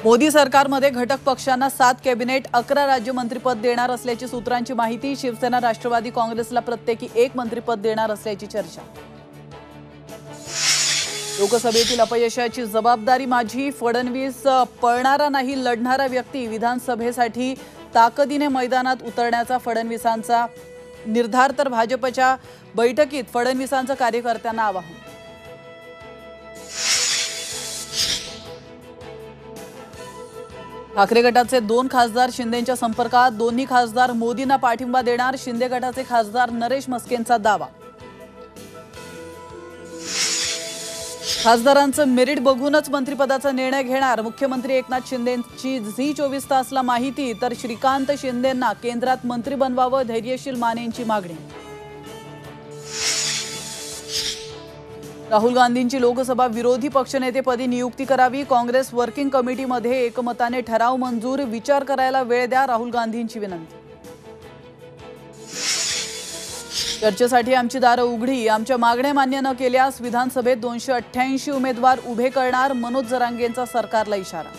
मोदी सरकारमध्ये घटक पक्षांना 7 कॅबिनेट 11 राज्यमंत्रीपद देणार असल्याची सूत्रांची माहिती। शिवसेना राष्ट्रवादी काँग्रेसला प्रत्येकी 1 मंत्रिपद देणार असल्याची चर्चा। लोकसभेतील अपयशाची जबाबदारी माझी, फडणवीस पळणारा नाही लढणारा व्यक्ती। विधानसभेसाठी ताकदीने मैदानात उतरण्याचा फडणवीसांचा निर्धार। तर भाजपच्या बैठकीत फडणवीसांचं कार्यकर्त्यांना आवाहन। ठाकरे गटाचे 2 खासदार शिंदेंच्या संपर्कात। दोन्ही खासदार मोदींना पाठिंबा देणार। शिंदे गटाचे खासदार नरेश मस्केंचा दावा। खासदारांचं मेरिट बघूनच मंत्रिपदाचा निर्णय घेणार। मुख्यमंत्री एकनाथ शिंदेंची झी24 तासला माहिती। तर श्रीकांत शिंदेंना केंद्रात मंत्री बनवावं, धैर्यशील मानेंची मागणी। राहुल गांधींची लोकसभा विरोधी पक्षनेतेपदी नियुक्ती करावी। काँग्रेस वर्किंग कमिटीमध्ये एकमताने ठराव मंजूर। विचार करायला वेळ द्या, राहुल गांधींची विनंती। चर्चेसाठी आमची दारं उघडी। आमच्या मागण्या मान्य न केल्यास विधानसभेत 288 उमेदवार उभे करणार। मनोज जरांगेंचा सरकारला इशारा।